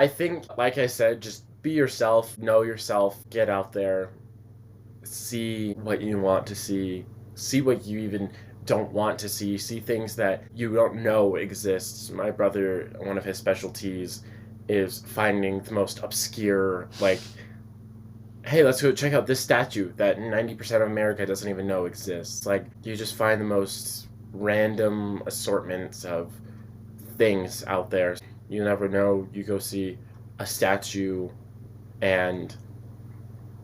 I think, like I said, just be yourself, know yourself, get out there, see what you want to see what you even don't want to see things that you don't know exists. My brother, one of his specialties is finding the most obscure, like, hey, let's go check out this statue that 90% of America doesn't even know exists. Like, you just find the most random assortments of things out there. You never know. You go see a statue, and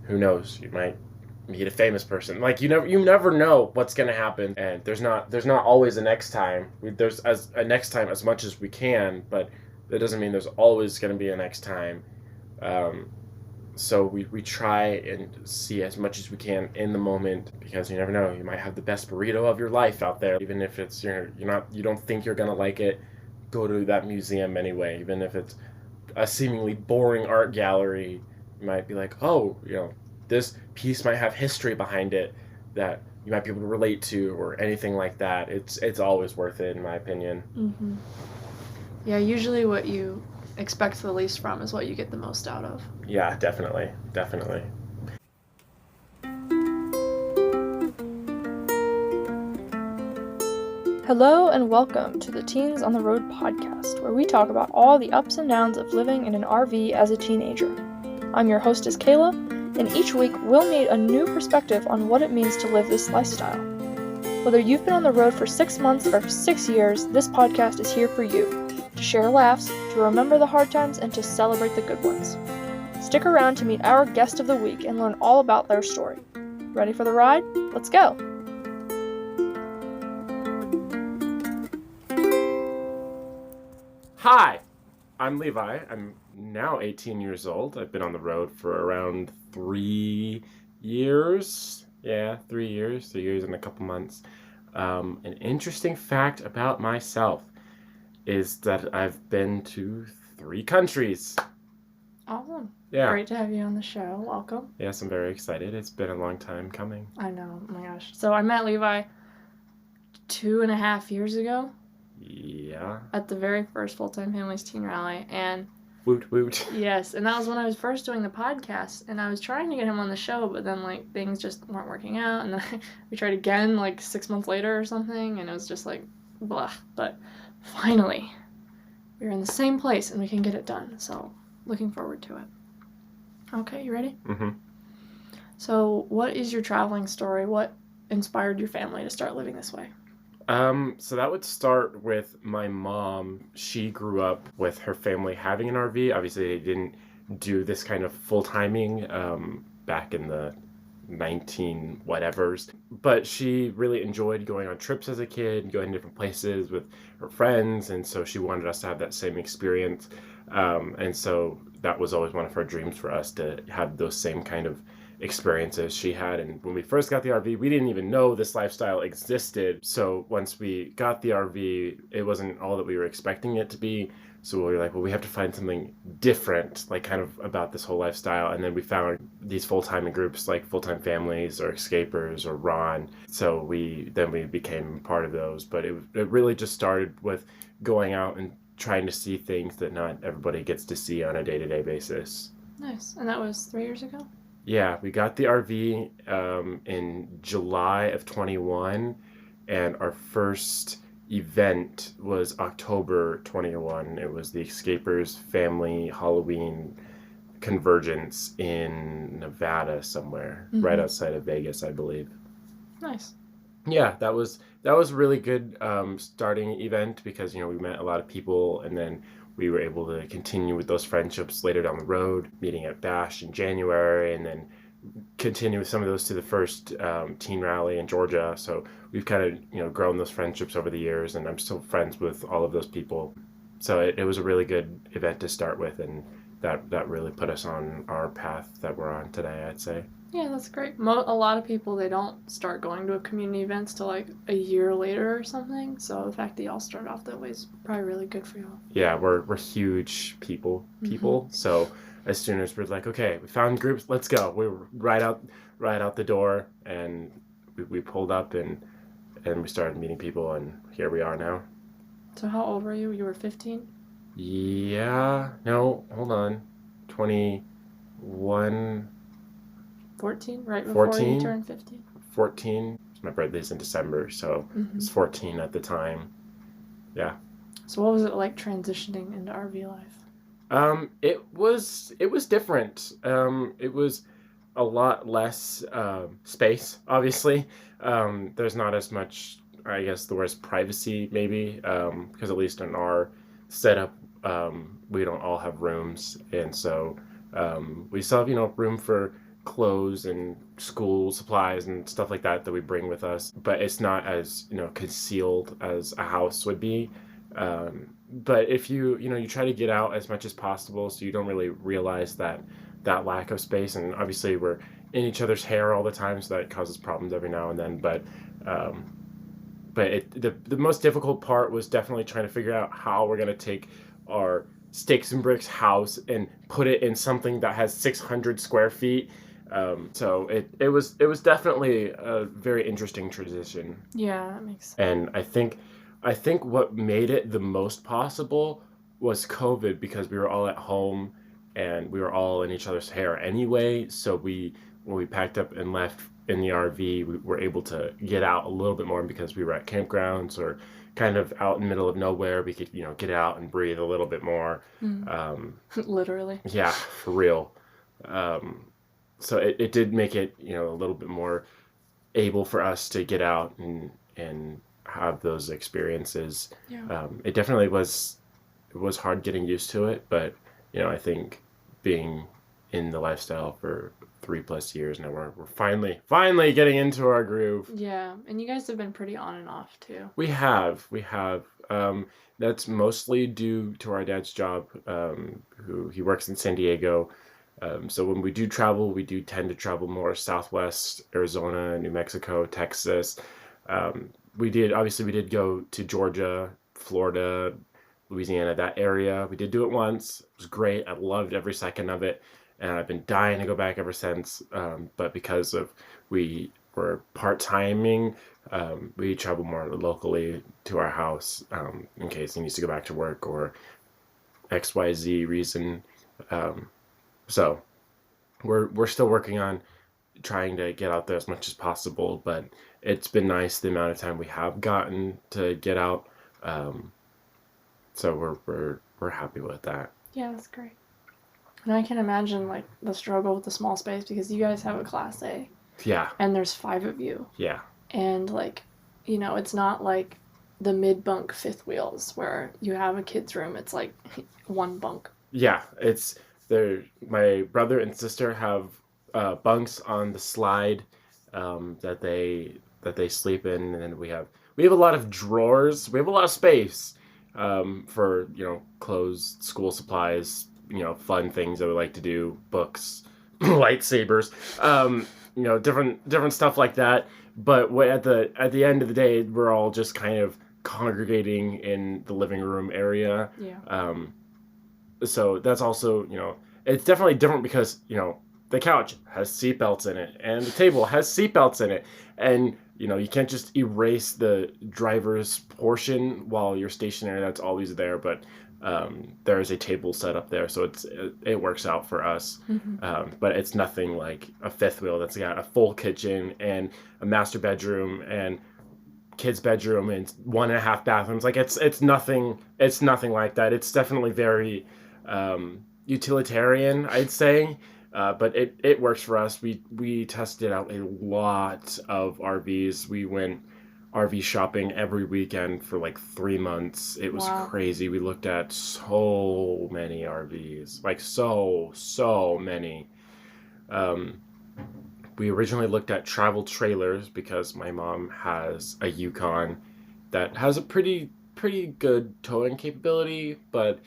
who knows? You might meet a famous person. Like, you never know what's gonna happen, and there's not always a next time. There's as a next time as much as we can, but that doesn't mean there's always gonna be a next time. Um, so we try and see as much as we can in the moment, because you never know. You might have the best burrito of your life out there, even if it's you don't think you're gonna like it. Go to that museum anyway, even if it's a seemingly boring art gallery. You might be like, oh, this piece might have history behind it that you might be able to relate to, or anything like that. It's always worth it, in my opinion. Mm-hmm. Yeah, usually what you expect the least from is what you get the most out of. Yeah, definitely. Hello and welcome to the Teens on the Road podcast, where we talk about all the ups and downs of living in an RV as a teenager. I'm your hostess, Kayla, and each week we'll meet a new perspective on what it means to live this lifestyle. Whether you've been on the road for 6 months or 6 years, this podcast is here for you, to share laughs, to remember the hard times, and to celebrate the good ones. Stick around to meet our guest of the week and learn all about their story. Ready for the ride? Let's go! Hi, I'm Levi. I'm now 18 years old. I've been on the road for around 3 years. Yeah, 3 years. 3 years and a couple months. An interesting fact about myself is that I've been to 3 countries. Awesome. Yeah. Great to have you on the show. Welcome. Yes, I'm very excited. It's been a long time coming. I know. Oh my gosh. So I met Levi 2.5 years ago. Yeah. At the very first Fulltime Families teen rally, and woot woot. Yes, and that was when I was first doing the podcast, and I was trying to get him on the show, but then things just weren't working out, and then we tried again 6 months later or something, and it was just blah. But finally, we're in the same place and we can get it done. So looking forward to it. Okay, you ready? Mm-hmm. So what is your traveling story? What inspired your family to start living this way? So that would start with my mom. She grew up with her family having an RV. Obviously, they didn't do this kind of full-timing back in the 19 whatevers. But she really enjoyed going on trips as a kid, going to different places with her friends, and so she wanted us to have that same experience. And so that was always one of her dreams for us, to have those same kind of experiences she had. And when we first got the RV, we didn't even know this lifestyle existed. So once we got the RV, it wasn't all that we were expecting it to be. So we were like, well, we have to find something different, kind of about this whole lifestyle. And then we found these full-time groups like Fulltime Families or Escapers or Ron. So we became part of those. But it really just started with going out and trying to see things that not everybody gets to see on a day-to-day basis. Nice. And that was 3 years ago? Yeah, we got the RV in July of 21, and our first event was October 21. It was the Escapers Family Halloween Convergence in Nevada somewhere, right outside of Vegas, I believe. Nice. Yeah, that was really good starting event, because we met a lot of people, and then we were able to continue with those friendships later down the road, meeting at Bash in January, and then continue with some of those to the first teen rally in Georgia. So we've kind of grown those friendships over the years, and I'm still friends with all of those people. So it was a really good event to start with, and that really put us on our path that we're on today, I'd say. Yeah, that's great. A lot of people, they don't start going to a community events till a year later or something. So the fact that y'all started off that way is probably really good for y'all. Yeah, we're huge people. So as soon as we're like, okay, we found groups, let's go. We were right out the door, and we pulled up and we started meeting people, and here we are now. So how old were you? You were 15? Yeah. No, hold on. 21, 14, right before you 14? turned 15. 14. My birthday's in December, so I was 14 at the time. Yeah. So what was it like transitioning into RV life? It was different. It was a lot less space, obviously. There's not as much, I guess the word is privacy, maybe, because at least in our setup, we don't all have rooms, and so we still have, room for clothes and school supplies and stuff like that we bring with us, but it's not as, concealed as a house would be. But if you try to get out as much as possible, so you don't really realize that lack of space. And obviously we're in each other's hair all the time, so that causes problems every now and then. But the most difficult part was definitely trying to figure out how we're going to take our sticks and bricks house and put it in something that has 600 square feet. So it was definitely a very interesting transition. Yeah, that makes sense. And I think what made it the most possible was COVID, because we were all at home and we were all in each other's hair anyway. So when we packed up and left in the RV, we were able to get out a little bit more, because we were at campgrounds or kind of out in the middle of nowhere. We could, get out and breathe a little bit more. Literally. Yeah, for real. So it did make it, a little bit more able for us to get out and have those experiences. Yeah. It definitely was hard getting used to it, but I think being in the lifestyle for 3+ years now, we're finally getting into our groove. Yeah, and you guys have been pretty on and off too. We have. That's mostly due to our dad's job. Who he works in San Diego. So when we do travel, we do tend to travel more Southwest Arizona, New Mexico, Texas. We did go to Georgia, Florida, Louisiana, that area. We did do it once. It was great. I loved every second of it, and I've been dying to go back ever since. But because of we were part-timing, we travel more locally to our house in case he needs to go back to work or XYZ reason. So we're still working on trying to get out there as much as possible, but it's been nice the amount of time we have gotten to get out. So we're happy with that. Yeah, that's great. And I can imagine like the struggle with the small space, because you guys have a Class A. Yeah. And there's 5 of you. Yeah. And like, it's not like the mid-bunk fifth wheels where you have a kid's room. It's like one bunk. Yeah, it's there. My brother and sister have bunks on the slide that they sleep in, and then we have a lot of drawers. We have a lot of space for clothes, school supplies, fun things that we like to do, books, lightsabers, different stuff like that. But at the end of the day, we're all just kind of congregating in the living room area. Yeah. So that's also, it's definitely different because, the couch has seatbelts in it and the table has seatbelts in it. And, you can't just erase the driver's portion while you're stationary. That's always there. But there is a table set up there. So it works out for us. Mm-hmm. But it's nothing like a fifth wheel that's got a full kitchen and a master bedroom and kids' bedroom and 1.5 bathrooms. Like it's nothing like that. It's definitely very utilitarian, I'd say. But it works for us. We tested out a lot of RVs. We went RV shopping every weekend for like 3 months. It was Wow. crazy. We looked at so many RVs, like so many. We originally looked at travel trailers because my mom has a Yukon that has a pretty good towing capability, but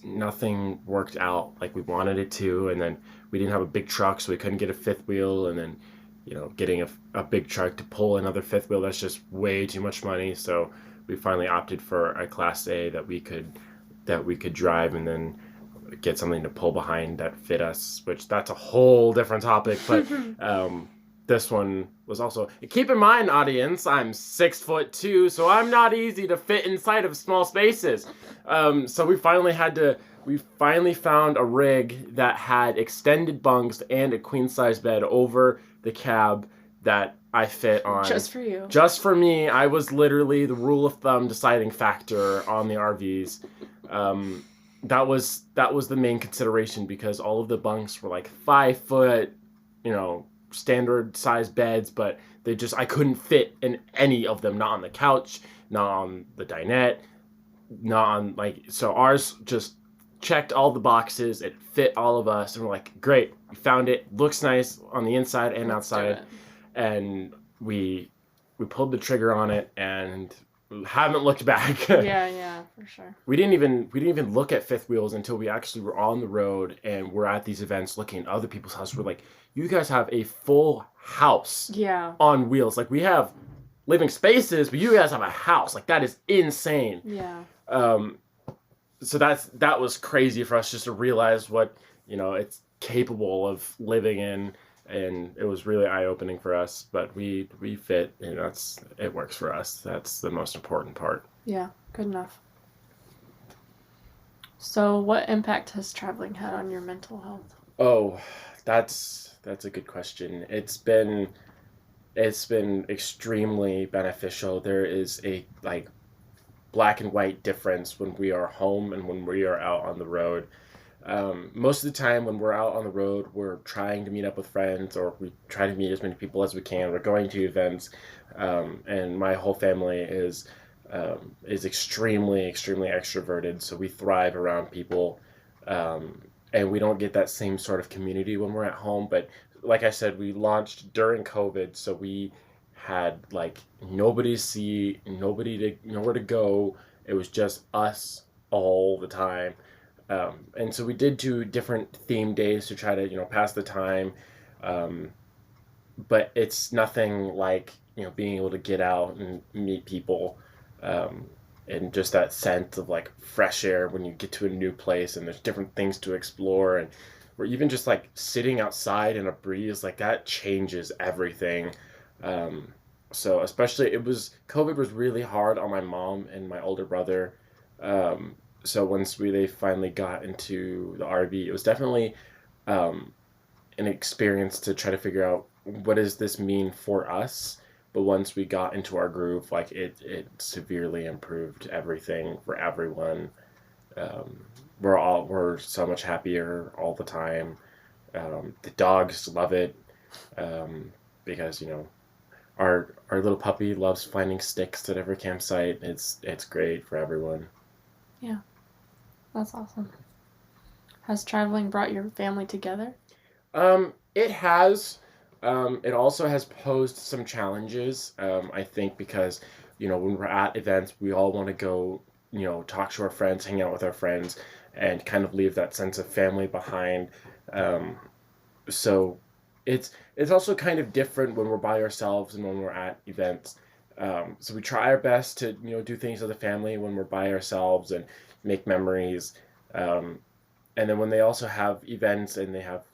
nothing worked out like we wanted it to. And then we didn't have a big truck, so we couldn't get a fifth wheel. And then, getting a big truck to pull another fifth wheel, that's just way too much money. So we finally opted for a Class A that we could drive, and then get something to pull behind that fit us, which that's a whole different topic. But this one was also, keep in mind, audience, I'm 6'2", so I'm not easy to fit inside of small spaces. So we finally found a rig that had extended bunks and a queen size bed over the cab that I fit on. Just for you. Just for me. I was literally the rule of thumb deciding factor on the RVs. That was the main consideration, because all of the bunks were like 5 foot, standard size beds, but I couldn't fit in any of them, not on the couch, not on the dinette, not on so ours just checked all the boxes. It fit all of us, and we're like, great, we found it. Looks nice on the inside and outside, and we pulled the trigger on it and haven't looked back. Yeah, for sure. We didn't even look at fifth wheels until we actually were on the road and we're at these events looking at other people's houses. We're like, you guys have a full house on wheels. Like, we have living spaces, but you guys have a house. Like, that is insane. Yeah. So that was crazy for us just to realize what, it's capable of living in. And it was really eye-opening for us, but we fit, and it works for us. That's the most important part. Yeah, good enough. So what impact has traveling had on your mental health? Oh, that's a good question. It's been extremely beneficial. There is a black and white difference when we are home and when we are out on the road. Most of the time when we're out on the road, we're trying to meet up with friends, or we try to meet as many people as we can. We're going to events, and my whole family is extremely, extremely extroverted. So we thrive around people, and we don't get that same sort of community when we're at home. But like I said, we launched during COVID, so we had nobody to see, nowhere to go. It was just us all the time. And so we did 2 different theme days to try to, pass the time. But it's nothing like, being able to get out and meet people, and just that sense of fresh air when you get to a new place and there's different things to explore. And we're even just sitting outside in a breeze, that changes everything. So especially COVID was really hard on my mom and my older brother. So once they finally got into the RV, it was definitely an experience to try to figure out, what does this mean for us? But once we got into our groove, it severely improved everything for everyone. We're so much happier all the time. The dogs love it, because our little puppy loves finding sticks at every campsite. It's great for everyone. Yeah, that's awesome. Has traveling brought your family together? It has. It also has posed some challenges, I think, because, when we're at events, we all want to go, talk to our friends, hang out with our friends, and kind of leave that sense of family behind. So it's also kind of different when we're by ourselves and when we're at events. So we try our best to, do things as a family when we're by ourselves and make memories. And then when they also have events and they have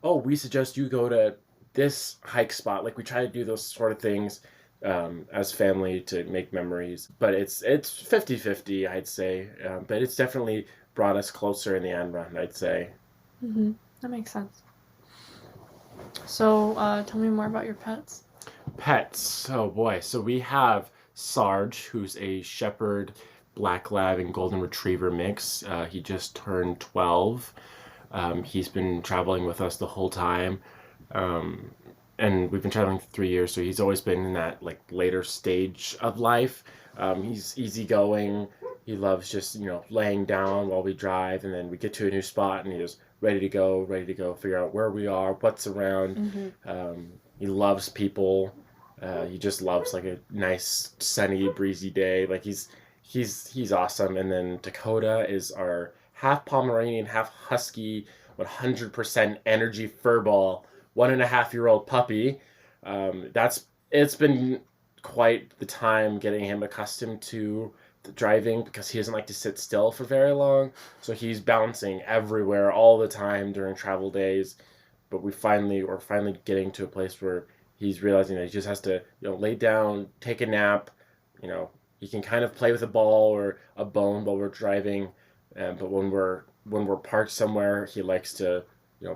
oh, we suggest you go to this hike spot. We try to do those sort of things as family to make memories. But it's 50-50, I'd say. But it's definitely brought us closer in the end run, I'd say. Mm-hmm. That makes sense. So tell me more about your pets. Pets. Oh boy. So we have Sarge, who's a shepherd, black lab, and golden retriever mix. He just turned 12. He's been traveling with us the whole time. And we've been traveling for 3 years, so he's always been in that later stage of life. He's easygoing. He loves just, laying down while we drive, and then we get to a new spot and he's ready to go, figure out where we are, what's around. Mm-hmm. He loves people. He just loves a nice, sunny, breezy day. He's awesome. And then Dakota is our half Pomeranian, half Husky, 100% energy furball, 1.5-year-old puppy. It's been quite the time getting him accustomed to the driving, because he doesn't like to sit still for very long. So he's bouncing everywhere all the time during travel days. But we're finally getting to a place where he's realizing that he just has to, lay down, take a nap. He can kind of play with a ball or a bone while we're driving. But when we're parked somewhere, he likes to,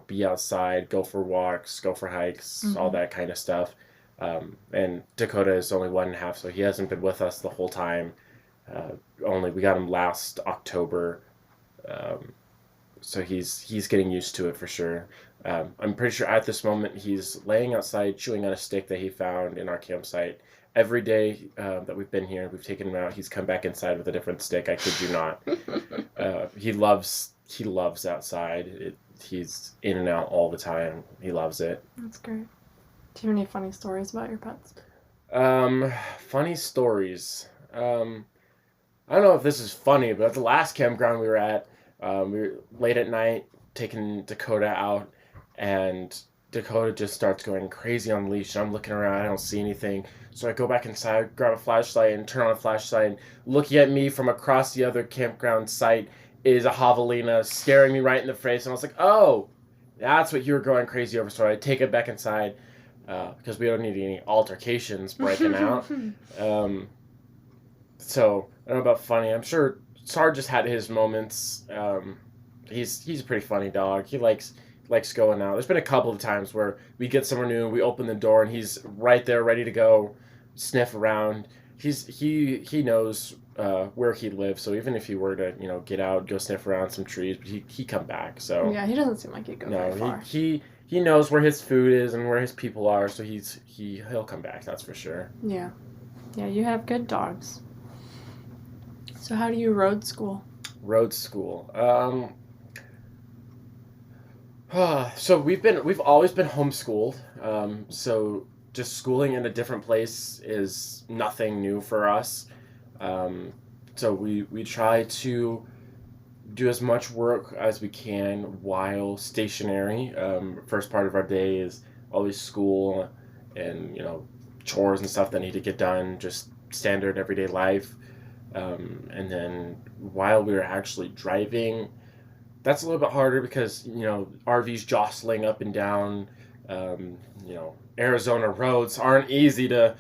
be outside, go for walks, go for hikes, all that kind of stuff. And Dakota is only 1.5, so he hasn't been with us the whole time. We got him last October, so he's getting used to it for sure. I'm pretty sure at this moment he's laying outside chewing on a stick that he found in our campsite. Every day that we've been here, we've taken him out. He's come back inside with a different stick. I kid you not. He loves outside. He's in and out all the time. He loves it. That's great. Do you have any funny stories about your pets? Funny stories. I don't know if this is funny, but at the last campground we were at, we were late at night taking Dakota out, and Dakota just starts going crazy on the leash. And I'm looking around, I don't see anything. So I go back inside, grab a flashlight, and turn on a flashlight. And looking at me from across the other campground site is a javelina staring me right in the face. And I was like, oh, that's what you were going crazy over. So I take it back inside because we don't need any altercations breaking out. So I don't know about funny. I'm sure Sarge just had his moments. He's a pretty funny dog. He likes going out. There's been a couple of times where we get somewhere new, we open the door, and he's right there ready to go sniff around. He knows where he lives, so even if he were to get out, go sniff around some trees, he come back. So yeah, he doesn't seem like he'd go very far. He knows where his food is and where his people are, so he'll come back. That's for sure. Yeah, you have good dogs. So how do you road school? Road school. So we've always been homeschooled. So just schooling in a different place is nothing new for us. So we try to do as much work as we can while stationary. First part of our day is always school and chores and stuff that need to get done, just standard everyday life. And then while we were actually driving, that's a little bit harder because, RVs jostling up and down. Arizona roads aren't easy to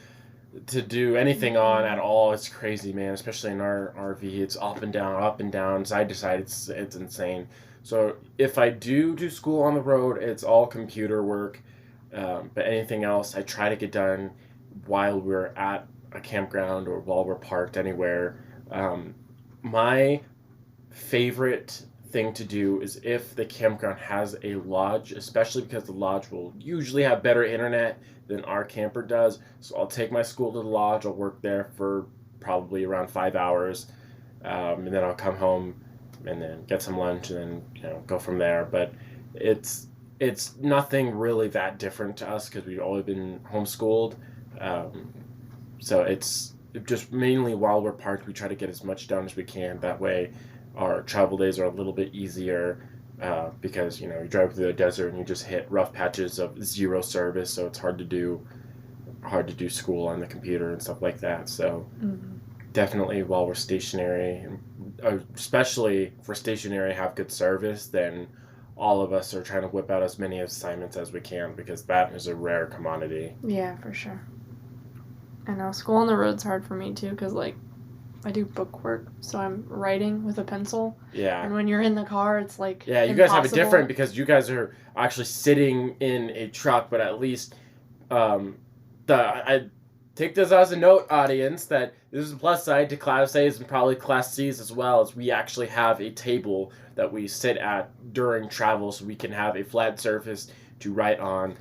do anything on at all. It's crazy, man, especially in our RV. It's up and down, side to side. It's insane. So if I do school on the road, it's all computer work. But anything else, I try to get done while we're at a campground or while we're parked anywhere. My favorite thing to do is if the campground has a lodge, especially because the lodge will usually have better internet than our camper does. So I'll take my school to the lodge. I'll work there for probably around 5 hours, and then I'll come home and then get some lunch and then go from there. But it's nothing really that different to us because we've always been homeschooled. So it's just mainly while we're parked, we try to get as much done as we can. That way our travel days are a little bit easier because you drive through the desert and you just hit rough patches of zero service, so it's hard to do school on the computer and stuff like that. So definitely while we're stationary, especially for stationary, have good service, then all of us are trying to whip out as many assignments as we can because that is a rare commodity. Yeah, for sure. I know school on the road's hard for me too because I do book work, so I'm writing with a pencil. Yeah. And when you're in the car, it's like yeah, you guys have it different because you guys are actually sitting in a truck, but at least I take this as a note, audience, that this is a plus side to Class A's and probably Class C's as well, as we actually have a table that we sit at during travel so we can have a flat surface to write on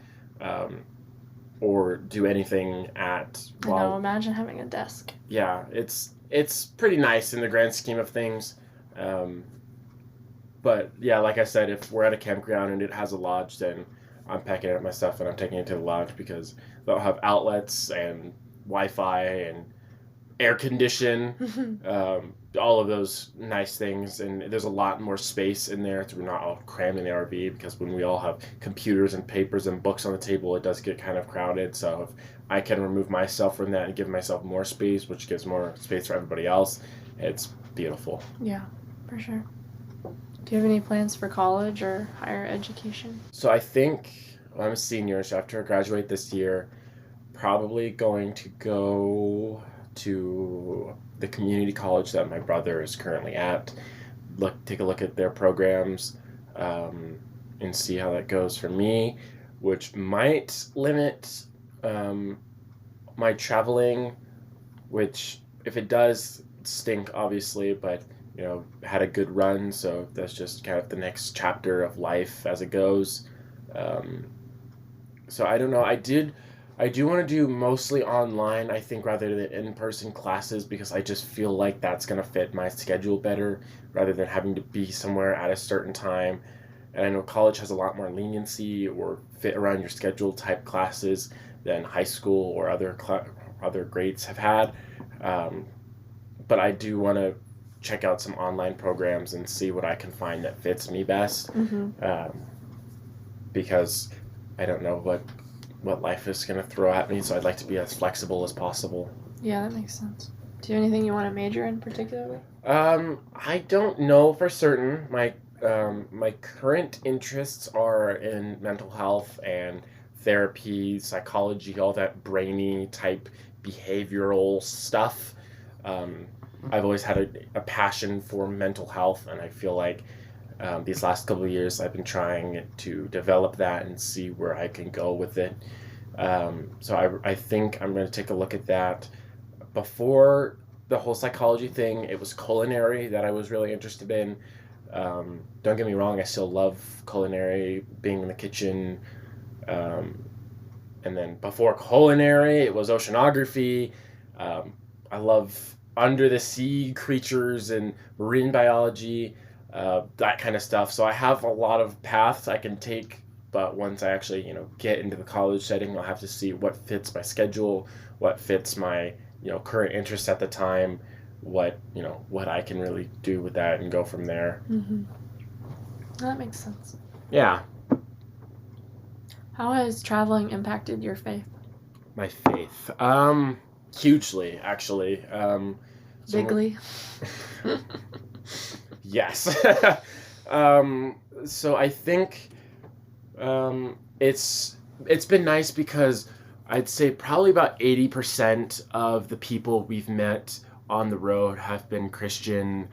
or do anything at. I know, imagine having a desk. Yeah, it's pretty nice in the grand scheme of things. But yeah, like I said, if we're at a campground and it has a lodge, then I'm packing up my stuff and I'm taking it to the lodge because they'll have outlets and Wi-Fi and air condition, all of those nice things. And there's a lot more space in there, so we're not all crammed in the RV because when we all have computers and papers and books on the table, it does get kind of crowded. So if I can remove myself from that and give myself more space, which gives more space for everybody else, it's beautiful. Yeah, for sure. Do you have any plans for college or higher education? So I think I'm a senior, so after I graduate this year, probably going to go to the community college that my brother is currently at, take a look at their programs, and see how that goes for me, which might limit my traveling, which if it does stink, obviously, but had a good run, so that's just kind of the next chapter of life as it goes. So I don't know. I do want to do mostly online, I think, rather than in-person classes, because I just feel like that's going to fit my schedule better rather than having to be somewhere at a certain time. And I know college has a lot more leniency or fit around your schedule type classes than high school or other grades have had. But I do want to check out some online programs and see what I can find that fits me best. Because I don't know what life is going to throw at me, so I'd like to be as flexible as possible. Yeah, that makes sense. Do you have anything you want to major in particularly? I don't know for certain. My current interests are in mental health and therapy, psychology, all that brainy type behavioral stuff. I've always had a passion for mental health, and I feel like these last couple of years I've been trying to develop that and see where I can go with it. So I think I'm going to take a look at that. Before the whole psychology thing, it was culinary that I was really interested in. Don't get me wrong, I still love culinary, being in the kitchen. And then before culinary, it was oceanography. I love under the sea creatures and marine biology, that kind of stuff. So I have a lot of paths I can take, but once I actually, get into the college setting, I'll have to see what fits my schedule, what fits my, current interests at the time, what I can really do with that and go from there. That makes sense. Yeah. How has traveling impacted your faith? My faith. Hugely, actually. Bigly? Yes. So I think it's been nice because I'd say probably about 80% of the people we've met on the road have been Christian,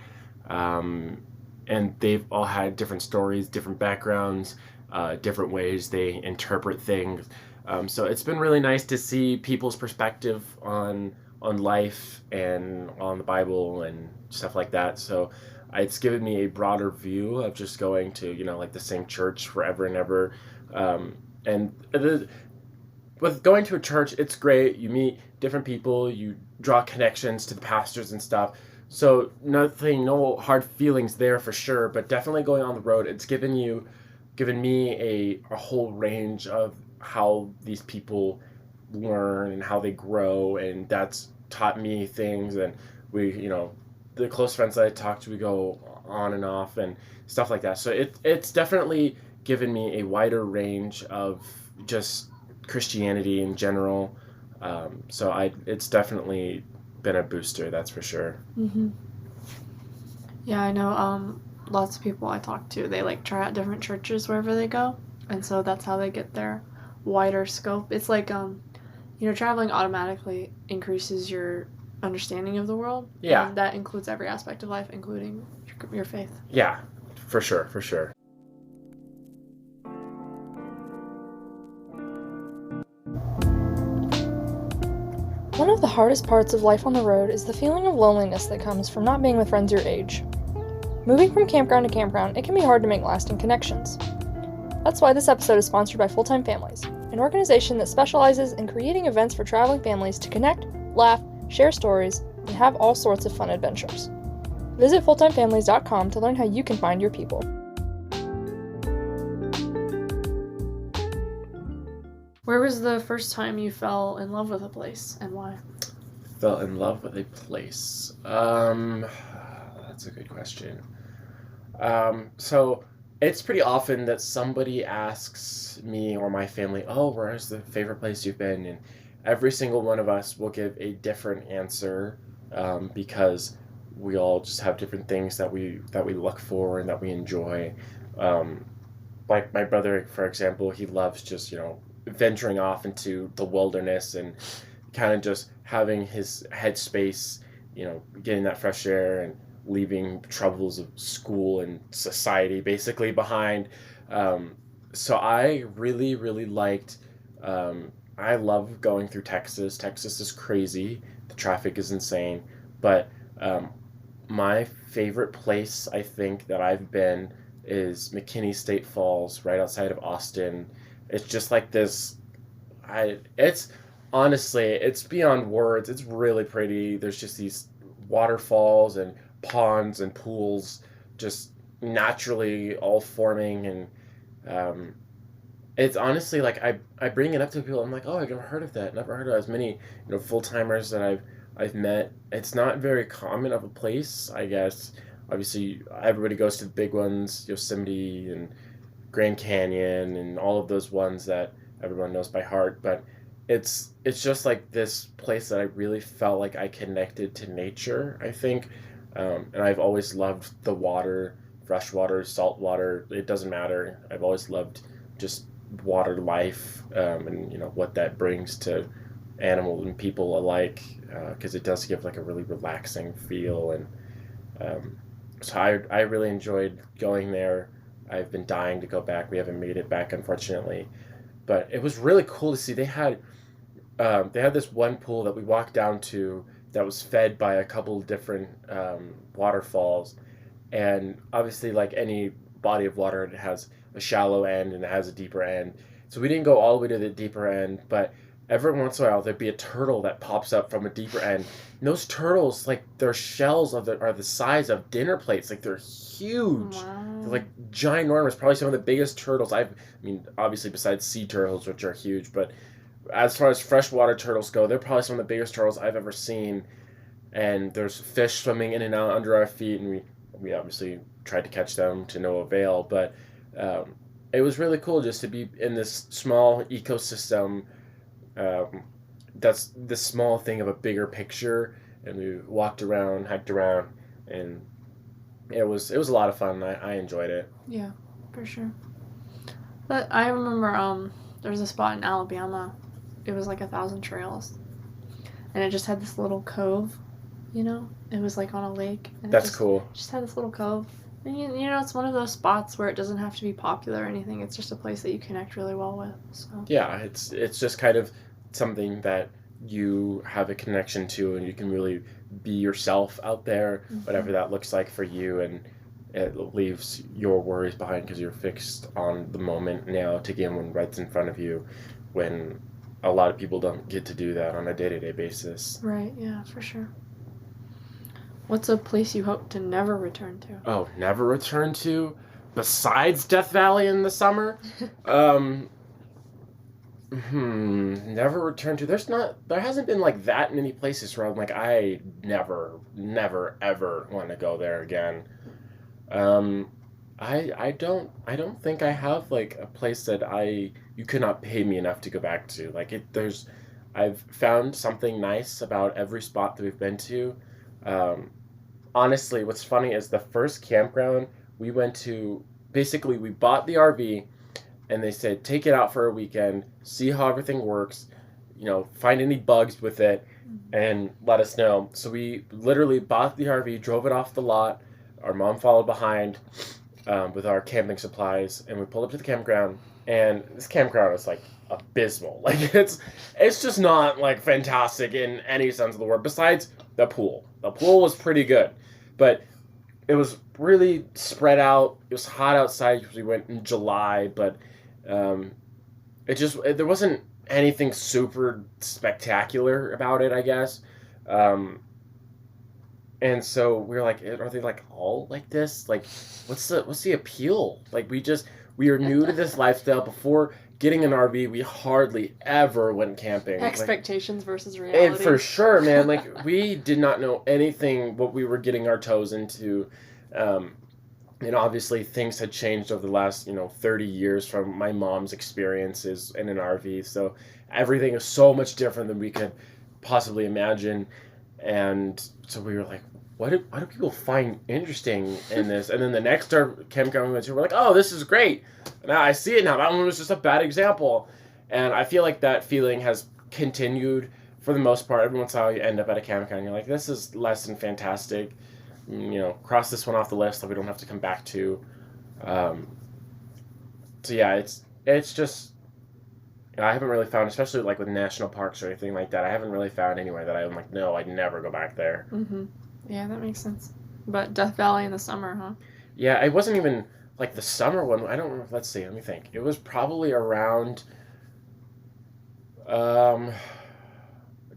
and they've all had different stories, different backgrounds, different ways they interpret things. So it's been really nice to see people's perspective on life and on the Bible and stuff like that. So it's given me a broader view of just going to, like the same church forever and ever. With going to a church, it's great. You meet different people, you draw connections to the pastors and stuff. So no hard feelings there for sure, but definitely going on the road, it's given me a whole range of how these people learn and how they grow, and that's taught me things. And we, the close friends that I talk to, we go on and off and stuff like that. So it's definitely given me a wider range of just Christianity in general. So it's definitely been a booster, that's for sure. Yeah, I know lots of people I talk to, they try out different churches wherever they go, and so that's how they get their wider scope. It's like traveling automatically increases your understanding of the world. Yeah. And that includes every aspect of life, including your faith. Yeah, for sure. One of the hardest parts of life on the road is the feeling of loneliness that comes from not being with friends your age. Moving from campground to campground, it can be hard to make lasting connections. That's why this episode is sponsored by Fulltime Families, an organization that specializes in creating events for traveling families to connect, laugh, share stories, and have all sorts of fun adventures. Visit fulltimefamilies.com to learn how you can find your people. Where was the first time you fell in love with a place, and why? Fell in love with a place. That's a good question. So it's pretty often that somebody asks me or my family, "Oh, where's the favorite place you've been?" And every single one of us will give a different answer, because we all just have different things that we look for and that we enjoy. Like my brother, for example, he loves just venturing off into the wilderness and kind of just having his headspace, getting that fresh air and leaving troubles of school and society basically behind. So I really, really liked, I love going through Texas. Texas is crazy. The traffic is insane. But my favorite place, I think, that I've been is McKinney State Falls, right outside of Austin. It's just like this, it's honestly, it's beyond words. It's really pretty. There's just these waterfalls and ponds and pools just naturally all forming, and it's honestly like I bring it up to people. I'm like, oh, I've never heard of that. Never heard of as many full-timers that I've met. It's not very common of a place, I guess. Obviously, everybody goes to the big ones, Yosemite and Grand Canyon and all of those ones that everyone knows by heart. But it's just like this place that I really felt like I connected to nature, I think. And I've always loved the water, fresh water, salt water. It doesn't matter. I've always loved just water life, and what that brings to animals and people alike, because it does give like a really relaxing feel. And so I really enjoyed going there. I've been dying to go back. We haven't made it back, unfortunately, but it was really cool to see. They had this one pool that we walked down to that was fed by a couple different waterfalls, and obviously, like any body of water, it has a shallow end and it has a deeper end. So we didn't go all the way to the deeper end, but every once in a while there'd be a turtle that pops up from a deeper end. And those turtles, like, their shells are the size of dinner plates. Like, they're huge. Wow. They're like ginormous. Probably some of the biggest turtles obviously besides sea turtles, which are huge, but as far as freshwater turtles go, they're probably some of the biggest turtles I've ever seen. And there's fish swimming in and out under our feet, and we obviously tried to catch them to no avail. But it was really cool just to be in this small ecosystem. That's the small thing of a bigger picture. And we walked around, hiked around, and it was a lot of fun. I enjoyed it. Yeah, for sure. But I remember there was a spot in Alabama. It was like 1,000 trails, and it just had this little cove. It was like on a lake. And That's cool. Just had this little cove. And it's one of those spots where it doesn't have to be popular or anything. It's just a place that you connect really well with. So yeah, it's just kind of something that you have a connection to, and you can really be yourself out there, whatever that looks like for you, and it leaves your worries behind because you're fixed on the moment now, taking one right in front of you, when a lot of people don't get to do that on a day-to-day basis. Right, yeah, for sure. What's a place you hope to never return to? Oh, never return to? Besides Death Valley in the summer? Never return to. There hasn't been like that many places where I'm like, I never, ever want to go there again. I don't think I have like a place that you could not pay me enough to go back to. Like I've found something nice about every spot that we've been to. Honestly, what's funny is the first campground we went to, basically we bought the RV and they said, take it out for a weekend, see how everything works, find any bugs with it and let us know. So we literally bought the RV, drove it off the lot. Our mom followed behind with our camping supplies, and we pulled up to the campground, and this campground is like abysmal. Like it's just not like fantastic in any sense of the word, besides the pool. The pool was pretty good, but it was really spread out. It was hot outside because we went in July, but there wasn't anything super spectacular about it, I guess. And so we were like, are they like all like this? Like, what's the appeal? Like we are new to this lifestyle. Before getting an RV, we hardly ever went camping. Expectations versus reality. And for sure, man. Like we did not know anything what we were getting our toes into. And obviously things had changed over the last, 30 years from my mom's experiences in an RV. So everything is so much different than we could possibly imagine. And so we were like, what do people find interesting in this? And then the next campground we went to, we're like, oh, this is great. Now I see it now. That one was just a bad example. And I feel like that feeling has continued for the most part. Every once in a while you end up at a campground and you're like, this is less than fantastic. Cross this one off the list that we don't have to come back to. So yeah, it's just, I haven't really found, especially like with national parks or anything like that, I haven't really found anywhere that I'm like, no, I'd never go back there. Mm-hmm. Yeah, that makes sense. But Death Valley in the summer, huh? Yeah, it wasn't even like the summer one. I don't know. Let's see. Let me think. It was probably around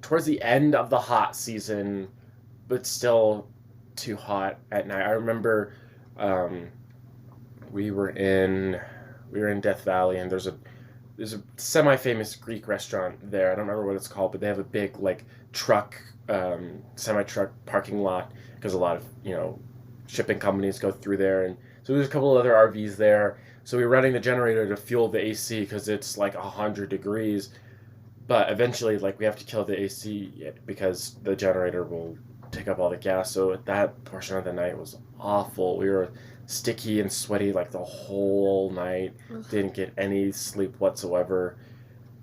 towards the end of the hot season, but still too hot at night. I remember we were in Death Valley, and there's a semi-famous Greek restaurant there. I don't remember what it's called, but they have a big like truck semi-truck parking lot because a lot of shipping companies go through there, and so there's a couple of other RVs there. So we were running the generator to fuel the AC because it's like 100 degrees. But eventually, like, we have to kill the AC because the generator will take up all the gas. So that portion of the night was awful. We were sticky and sweaty like the whole night. Ugh. Didn't get any sleep whatsoever.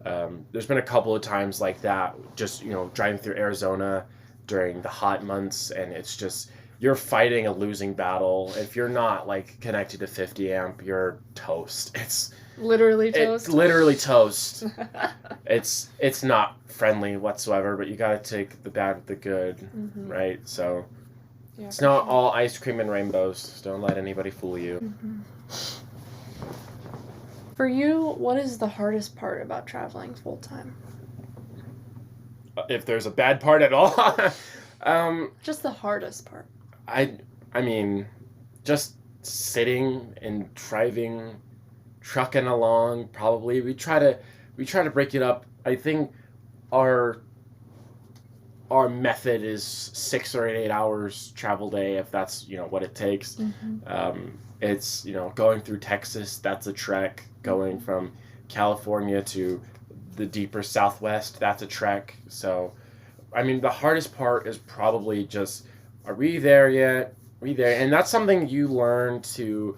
There's been a couple of times like that, just, driving through Arizona during the hot months, and it's just, you're fighting a losing battle. If you're not, like, connected to 50 amp, you're toast. It's literally toast. It's literally toast. It's not friendly whatsoever, but you gotta take the bad with the good, mm-hmm. right? So yeah, it's not sure. all ice cream and rainbows. Don't let anybody fool you. Mm-hmm. For you, what is the hardest part about traveling full time? If there's a bad part at all, Just the hardest part. I mean, just sitting and driving, trucking along. Probably we try to break it up. I think our method is 6 or 8 hours travel day, if that's what it takes. Mm-hmm. It's going through Texas. That's a trek. Going from California to the deeper Southwest. That's a trek. So, I mean, the hardest part is probably just, are we there yet? Are we there? And that's something you learn to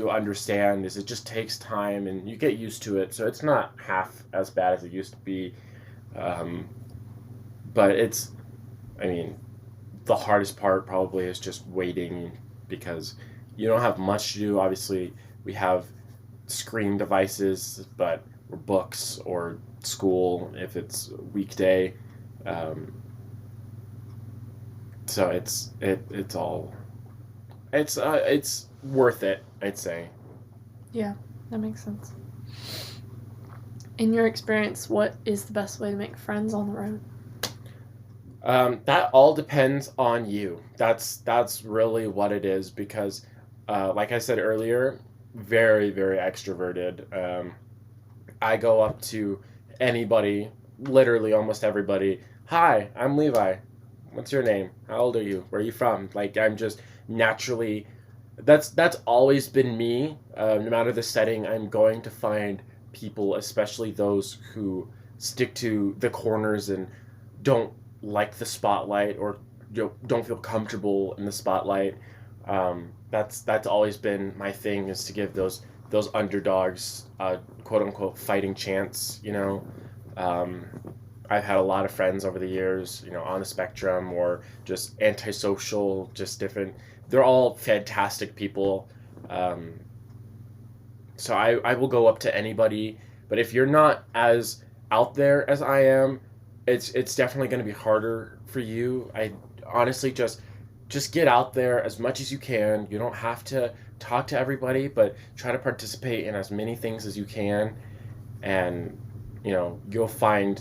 understand, is it just takes time and you get used to it. So it's not half as bad as it used to be. But it's, I mean, the hardest part probably is just waiting, because you don't have much to do. Obviously, we have screen devices, or books or school if it's weekday. So it's worth it, I'd say. Yeah, that makes sense. In your experience, what is the best way to make friends on the road? That all depends on you. That's really what it is, because like I said earlier, very, very extroverted. I go up to anybody, literally almost everybody. Hi, I'm Levi. What's your name? How old are you? Where are you from? Like, I'm just naturally, that's always been me. No matter the setting, I'm going to find people, especially those who stick to the corners and don't like the spotlight, or don't feel comfortable in the spotlight. That's always been my thing, is to give those underdogs a quote unquote fighting chance. I've had a lot of friends over the years, on the spectrum or just antisocial, just different. They're all fantastic people. So I will go up to anybody, but if you're not as out there as I am, it's definitely going to be harder for you. I honestly just get out there as much as you can. You don't have to talk to everybody, but try to participate in as many things as you can, and you'll find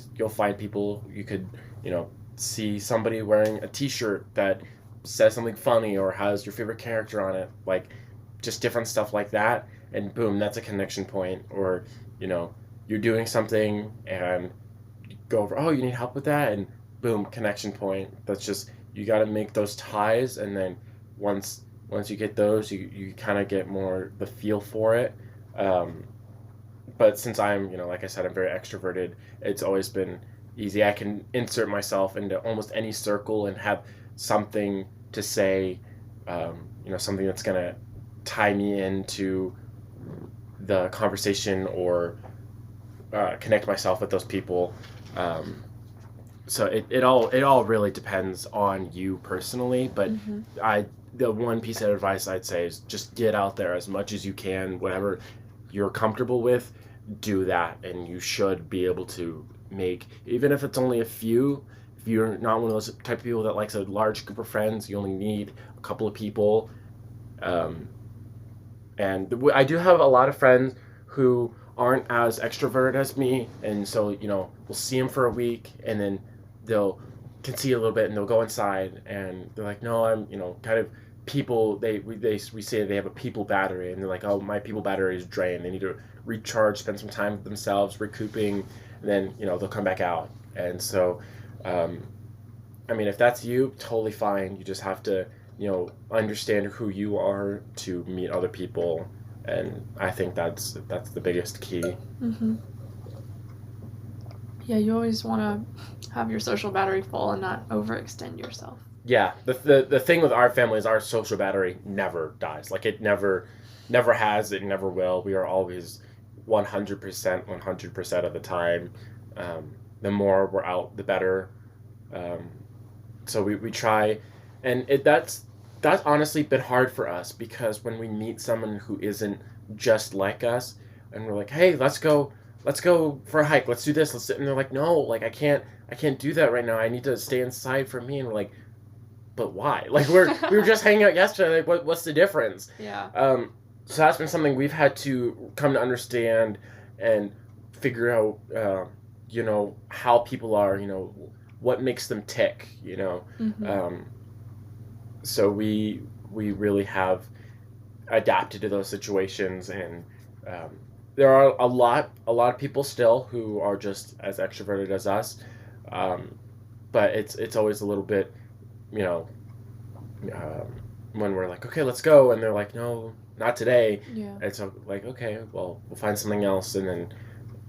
people. You could see somebody wearing a t-shirt that says something funny or has your favorite character on it, like just different stuff like that, and boom, that's a connection point. Or you're doing something and go over, oh, you need help with that, and boom, connection point. That's just, you got to make those ties, and then once you get those, you kind of get more the feel for it. But since I'm, like I said, I'm very extroverted, it's always been easy. I can insert myself into almost any circle and have something to say, something that's going to tie me into the conversation, or connect myself with those people. So it all really depends on you personally, but the one piece of advice I'd say is just get out there as much as you can. Whatever you're comfortable with, do that, and you should be able to make, even if it's only a few. If you're not one of those type of people that likes a large group of friends, you only need a couple of people. And I do have a lot of friends who aren't as extroverted as me, and so we'll see them for a week, and then they'll can see a little bit, and they'll go inside, and they're like, no, I'm kind of people. We say they have a people battery, and they're like, oh, my people battery is drained. They need to recharge, spend some time with themselves, recouping, and then they'll come back out. And so, if that's you, totally fine. You just have to understand who you are to meet other people, and I think that's the biggest key. Yeah, you always want to have your social battery full and not overextend yourself. Yeah, the thing with our family is our social battery never dies. Like, it never has, it never will. We are always 100% of the time. The more we're out, the better. So we try, and that's honestly been hard for us, because when we meet someone who isn't just like us, and we're like, hey, let's go for a hike, let's do this, let's sit, and they're like, no, like, I can't do that right now, I need to stay inside for me. And we're like, but why? Like, we were just hanging out yesterday, like, what's the difference? Yeah. So that's been something we've had to come to understand and figure out, how people are, what makes them tick, so we really have adapted to those situations, and there are a lot of people still who are just as extroverted as us, but it's always a little bit, when we're like, okay, let's go, and they're like, no, not today. Yeah. And so, like, okay, well, we'll find something else, and then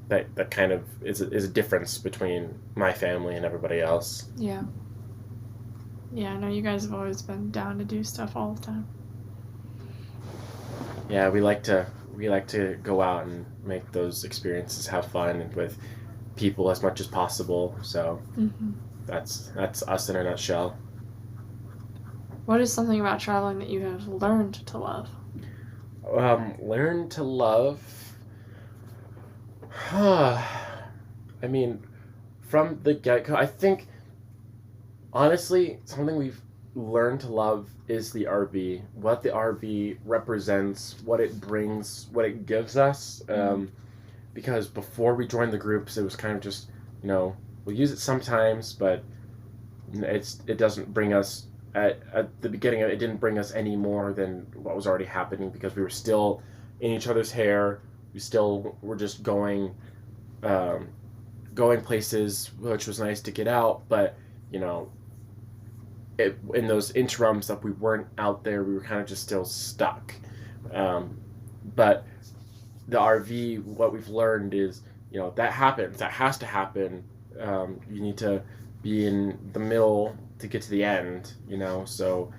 that kind of is a difference between my family and everybody else. Yeah. Yeah, I know you guys have always been down to do stuff all the time. Yeah, we like to go out and make those experiences, have fun with people as much as possible. So that's us in a nutshell. What is something about traveling that you have learned to love? Learn to love. From the get-go, I think, honestly, something we've learned to love is the RV. What the RV represents, what it brings, what it gives us. Because before we joined the groups, it was kind of just, we'll use it sometimes, but it doesn't bring us, at the beginning, it didn't bring us any more than what was already happening, because we were still in each other's hair. We still were just going places, which was nice to get out, but in those interims that we weren't out there, we were kind of just still stuck. But the RV, what we've learned is, that happens. That has to happen. You need to be in the middle to get to the end, So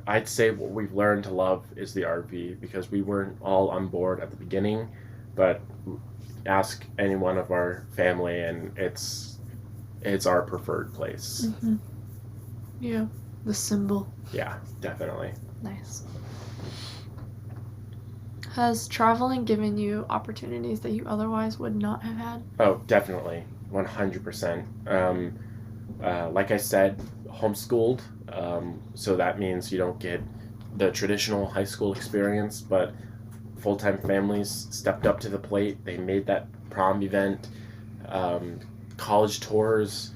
I'd say what we've learned to love is the RV, because we weren't all on board at the beginning, but ask any one of our family, and it's our preferred place. Yeah, the symbol. Yeah, definitely. Nice. Has traveling given you opportunities that you otherwise would not have had? Oh, definitely, 100%. Like I said, homeschooled, so that means you don't get the traditional high school experience, but Fulltime Families stepped up to the plate. They made that prom event, college tours,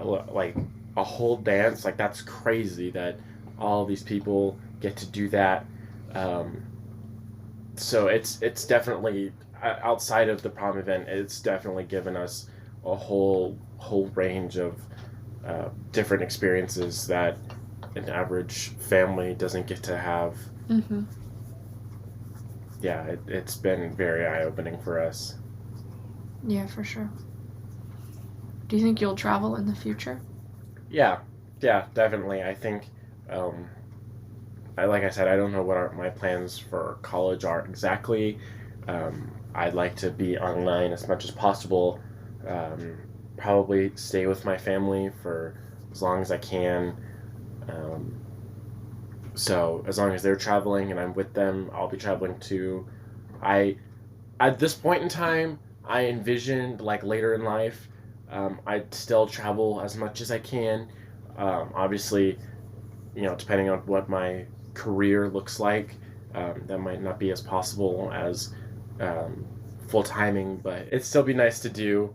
like a whole dance. Like, that's crazy that all these people get to do that. So it's definitely, outside of the prom event, it's definitely given us a whole range of different experiences that an average family doesn't get to have. Yeah, it's been very eye-opening for us. Yeah, for sure. Do you think you'll travel in the future? Yeah, definitely. I think, like I said, I don't know what my plans for college are exactly. I'd like to be online as much as possible. Probably stay with my family for as long as I can. So as long as they're traveling and I'm with them, I'll be traveling too. At this point in time, I envisioned like later in life, I'd still travel as much as I can. Obviously, depending on what my career looks like, that might not be as possible as full timing, but it'd still be nice to do.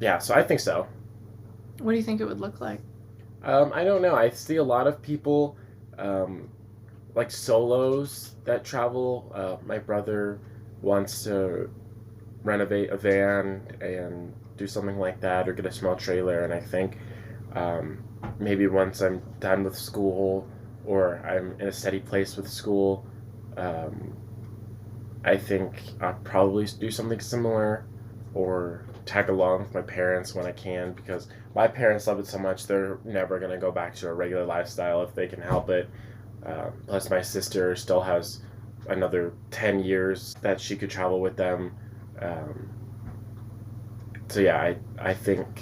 Yeah, so I think so. What do you think it would look like? I don't know. I see a lot of people, like solos that travel. My brother wants to renovate a van and do something like that, or get a small trailer. And I think maybe once I'm done with school, or I'm in a steady place with school, I think I'll probably do something similar, or tag along with my parents when I can, because my parents love it so much they're never going to go back to a regular lifestyle if they can help it. Plus my sister still has another 10 years that she could travel with them. So yeah, I think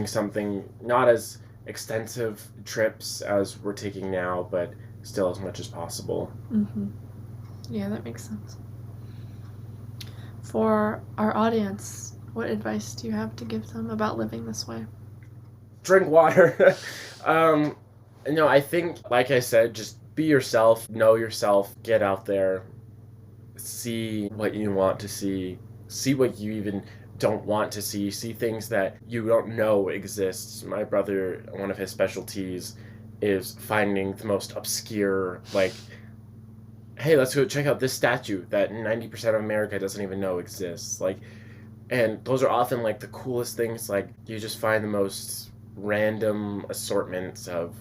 something not as extensive trips as we're taking now, but still as much as possible. Mm-hmm. Yeah, that makes sense. For our audience, what advice do you have to give them about living this way? Drink water. I think, like I said, just be yourself, know yourself, get out there, see what you want to see what you even don't want to see things that you don't know exists. My brother, one of his specialties is finding the most obscure, like, hey, let's go check out this statue that 90% of America doesn't even know exists. Like, and those are often like the coolest things. Like, you just find the most random assortments of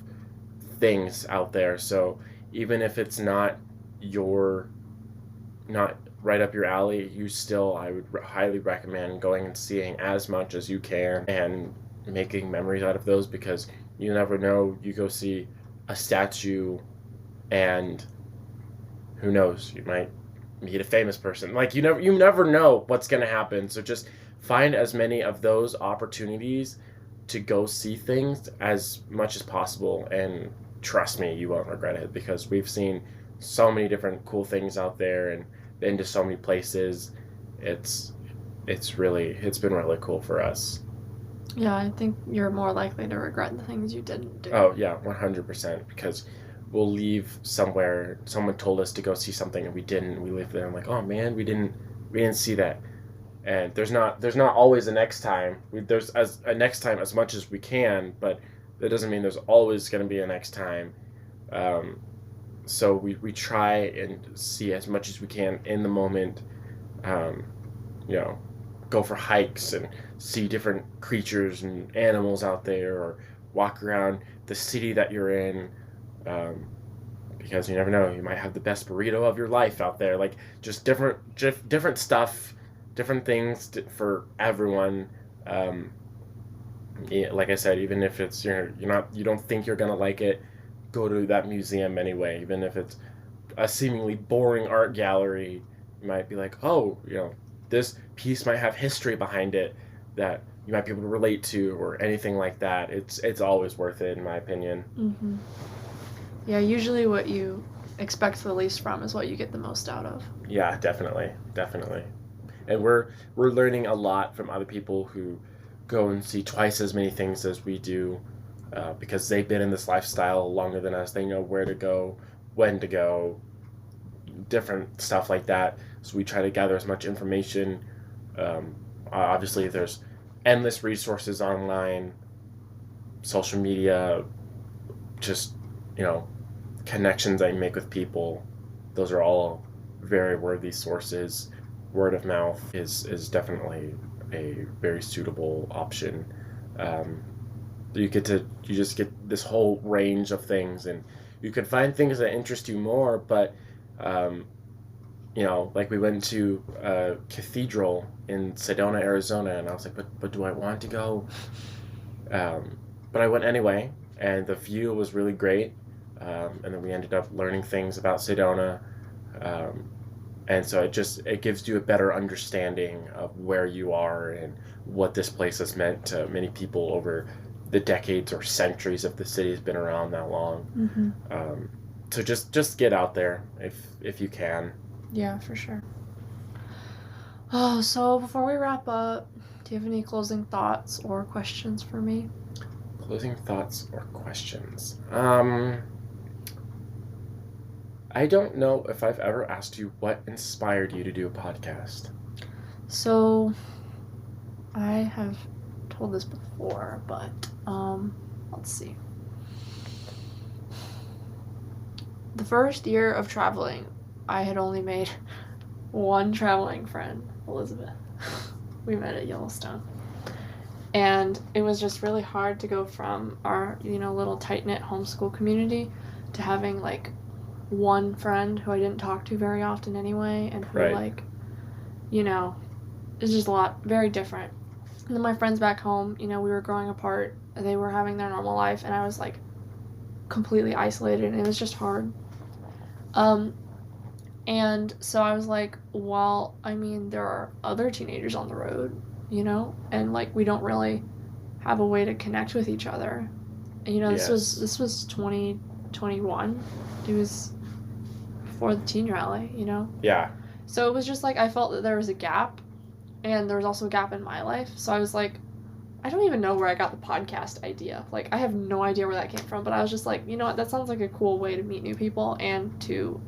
things out there. So even if it's not right up your alley, I would highly recommend going and seeing as much as you can and making memories out of those, because you never know. You go see a statue and who knows, you might meet a famous person. Like, you never know what's going to happen. So just find as many of those opportunities to go see things as much as possible, and trust me, you won't regret it, because we've seen so many different cool things out there and been to so many places. It's been really cool for us. Yeah, I think you're more likely to regret the things you didn't do. Oh yeah, 100%, because we'll leave somewhere, someone told us to go see something and we didn't. We leave there and like, oh man, we didn't see that. And there's not always a next time. There's a next time as much as we can, but that doesn't mean there's always going to be a next time. So we try and see as much as we can in the moment. Go for hikes and see different creatures and animals out there, or walk around the city that you're in, because you never know, you might have the best burrito of your life out there. Like, just different stuff, different things for everyone. Like I said, even if it's you don't think you're gonna like it, go to that museum anyway. Even if it's a seemingly boring art gallery, you might be like, oh, this piece might have history behind it that you might be able to relate to, or anything like that. It's always worth it, in my opinion. Mm-hmm. Yeah, usually what you expect the least from is what you get the most out of. Yeah, definitely. And we're learning a lot from other people who go and see twice as many things as we do, because they've been in this lifestyle longer than us. They know where to go, when to go, different stuff like that. So we try to gather as much information. Obviously, there's endless resources online, social media, just, connections I make with people. Those are all very worthy sources. Word of mouth is definitely a very suitable option. You just get this whole range of things, and you can find things that interest you more, but like we went to a cathedral in Sedona, Arizona, and I was like, but do I want to go? But I went anyway, and the view was really great, and then we ended up learning things about Sedona. And so it gives you a better understanding of where you are and what this place has meant to many people over the decades or centuries if the city's been around that long. Mm-hmm. So just get out there if you can. Yeah, for sure. Oh, so before we wrap up, do you have any closing thoughts or questions for me? Closing thoughts or questions? I don't know if I've ever asked you what inspired you to do a podcast. So, I have told this before, but let's see. The first year of traveling, I had only made one traveling friend, Elizabeth. We met at Yellowstone. And it was just really hard to go from our, little tight-knit homeschool community to having, like, one friend who I didn't talk to very often anyway, and who, Right. it's just a lot, very different. And then my friends back home, we were growing apart, they were having their normal life, and I was, like, completely isolated, and it was just hard. And so I was like, well, I mean, there are other teenagers on the road, and, like, we don't really have a way to connect with each other. And, Yes. this was 2021. It was before the teen rally, Yeah. So it was just like I felt that there was a gap, and there was also a gap in my life. So I was like, I don't even know where I got the podcast idea. Like, I have no idea where that came from, but I was just like, you know what, that sounds like a cool way to meet new people and to,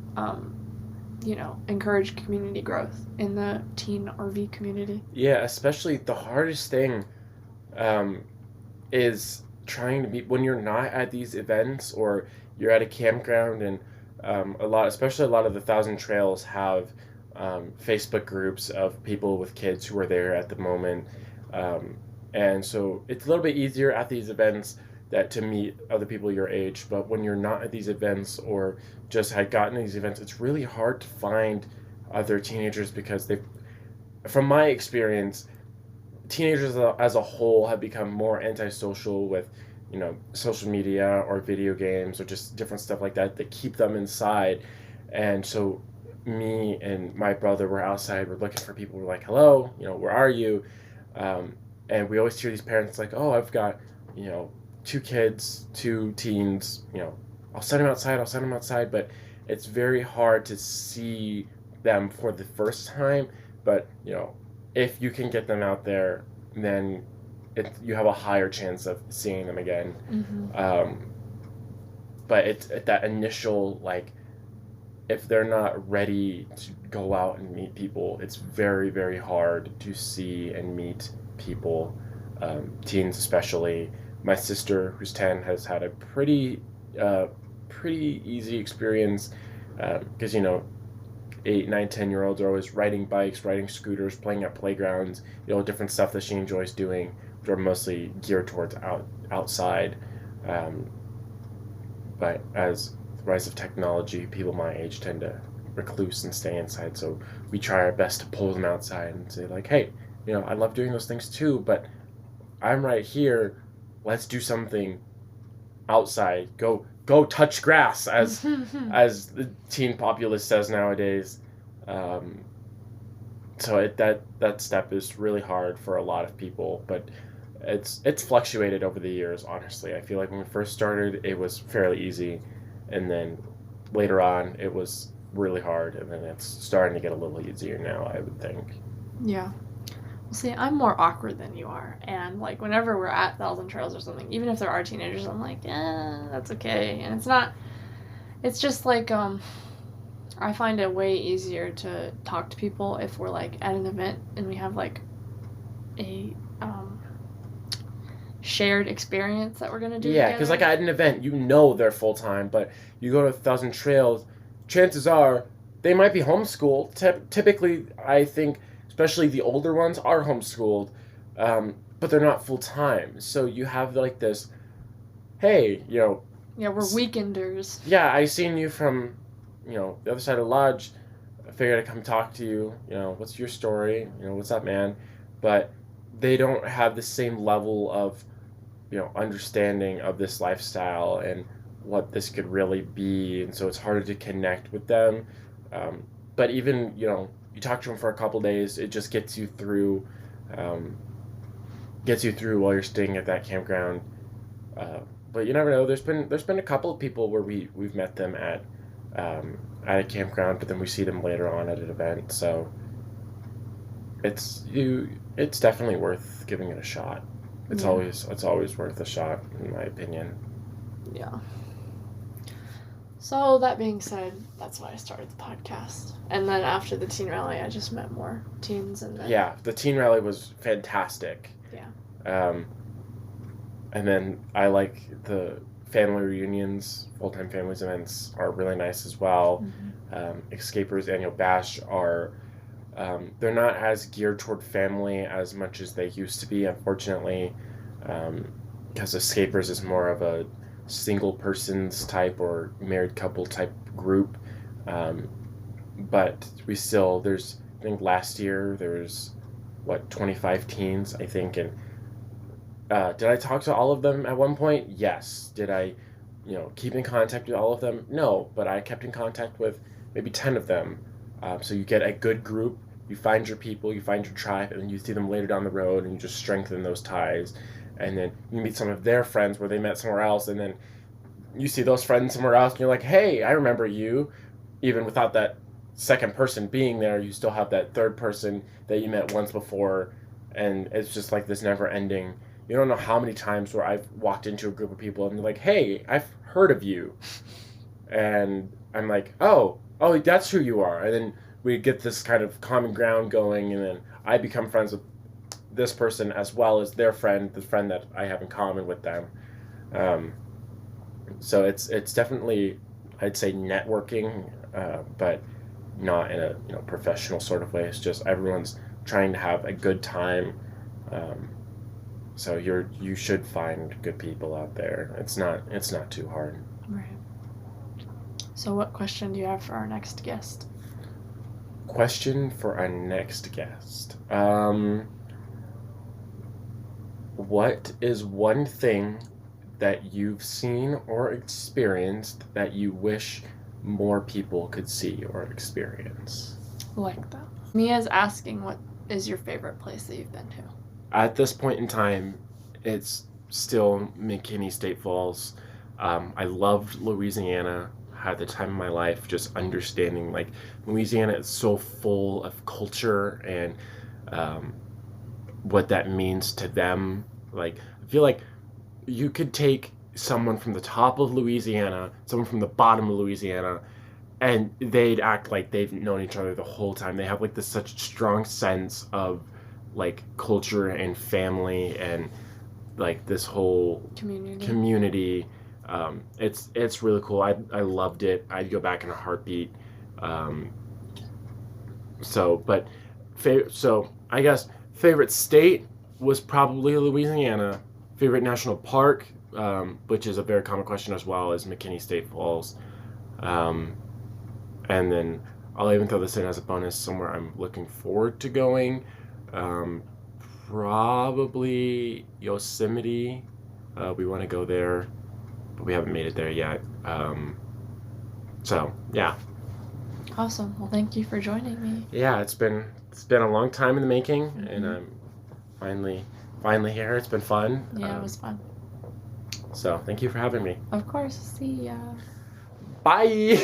encourage community growth in the teen RV community. Yeah, especially the hardest thing is trying to meet when you're not at these events or you're at a campground, and especially a lot of the Thousand Trails have Facebook groups of people with kids who are there at the moment. And so it's a little bit easier at these events to meet other people your age, but when you're not at these events or just had gotten these events, it's really hard to find other teenagers because from my experience, teenagers as a whole have become more antisocial with, social media or video games or just different stuff like that keep them inside. And so me and my brother were outside, we're looking for people, we're like, hello, where are you? And we always hear these parents like, oh, I've got, 2 kids, 2 teens, I'll send them outside, but it's very hard to see them for the first time. But, if you can get them out there, then you have a higher chance of seeing them again. Mm-hmm. But it's at that initial, like, if they're not ready to go out and meet people, it's very, very hard to see and meet people, teens especially. My sister, who's 10, has had a pretty easy experience because 8, 9, 10-year-olds are always riding bikes, riding scooters, playing at playgrounds, different stuff that she enjoys doing, which are mostly geared towards outside. But as the rise of technology, people my age tend to recluse and stay inside, so we try our best to pull them outside and say, like, hey, I love doing those things too, but I'm right here, let's do something outside, go touch grass, as the teen populace says nowadays. So that step is really hard for a lot of people, but it's fluctuated over the years, honestly. I feel like when we first started, it was fairly easy, and then later on, it was really hard, and then it's starting to get a little easier now, I would think. Yeah. Well, see, I'm more awkward than you are, and, like, whenever we're at Thousand Trails or something, even if there are teenagers, I'm like, that's okay, and it's just, like, I find it way easier to talk to people if we're, like, at an event and we have, like, a, shared experience that we're gonna do Yeah, because, like, at an event, they're full-time, but you go to Thousand Trails, chances are they might be homeschooled. Typically, I think, especially the older ones, are homeschooled, but they're not full-time. So you have, like, this, hey, Yeah, we're weekenders. Yeah, I seen you from, the other side of the lodge. I figured I'd come talk to you. What's your story? What's up, man? But they don't have the same level of, understanding of this lifestyle and what this could really be. And so it's harder to connect with them. But even, you talk to them for a couple days, it just gets you through while you're staying at that campground. But you never know. There's been a couple of people where we've met them at a campground, but then we see them later on at an event. So it's definitely worth giving it a shot. It's always worth a shot, in my opinion. Yeah. So that being said, that's why I started the podcast. And then after the teen rally, I just met more teens, and then the teen rally was fantastic. Yeah. And then I like the family reunions. Full-Time Families events are really nice as well. Mm-hmm. Escapers Annual Bash are they're not as geared toward family as much as they used to be, unfortunately, because Escapers is more of a single persons type or married couple type group. But I think last year there was 25 teens, I think, and did I talk to all of them at one point? Yes. Did I keep in contact with all of them? No, but I kept in contact with maybe 10 of them. So you get a good group, you find your people, you find your tribe, and then you see them later down the road, and you just strengthen those ties. And then you meet some of their friends where they met somewhere else, and then you see those friends somewhere else, and you're like, hey, I remember you. Even without that second person being there, you still have that third person that you met once before, and it's just like this never-ending. You don't know how many times where I've walked into a group of people, and they're like, hey, I've heard of you. And I'm like, oh, that's who you are. And then we get this kind of common ground going, and then I become friends with this person as well as their friend, the friend that I have in common with them. So it's definitely, I'd say, networking, but not in a professional sort of way. It's just everyone's trying to have a good time. So you should find good people out there. It's not too hard. Right. So what question do you have for our next guest? Question for our next guest. What is one thing that you've seen or experienced that you wish more people could see or experience? Like that. Mia's asking, what is your favorite place that you've been to? At this point in time, it's still McKinney State Falls. I loved Louisiana. Had the time of my life just understanding, like, Louisiana is so full of culture and what that means to them. Like, I feel like you could take someone from the top of Louisiana, someone from the bottom of Louisiana, and they'd act like they've known each other the whole time. They have like this such strong sense of like culture and family and like this whole community. It's really cool. I loved it. I'd go back in a heartbeat. So I guess favorite state was probably Louisiana. Favorite national park, which is a very common question as well, is McKinney State Falls. And then I'll even throw this in as a bonus, somewhere I'm looking forward to going. Probably Yosemite. We want to go there, but we haven't made it there yet. So yeah. Awesome. Well, thank you for joining me. Yeah, it's been a long time in the making, and I'm finally here. It's been fun. Yeah, it was fun. So thank you for having me. Of course. See ya. Bye.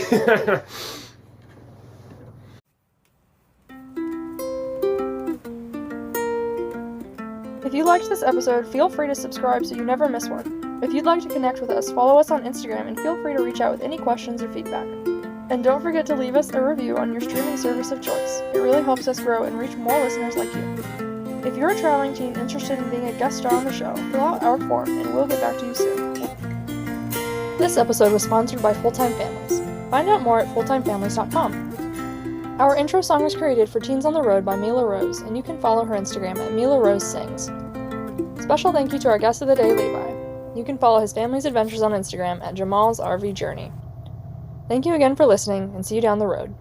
If you liked this episode, feel free to subscribe so you never miss one. If you'd like to connect with us, follow us on Instagram and feel free to reach out with any questions or feedback. And don't forget to leave us a review on your streaming service of choice. It really helps us grow and reach more listeners like you. If you're a traveling teen interested in being a guest star on the show, fill out our form and we'll get back to you soon. This episode was sponsored by Fulltime Families. Find out more at fulltimefamilies.com. Our intro song was created for Teens on the Road by Mila Rose, and you can follow her Instagram at Mila Rose Sings. Special thank you to our guest of the day, Levi. You can follow his family's adventures on Instagram at Jamal's RV Journey. Thank you again for listening, and see you down the road.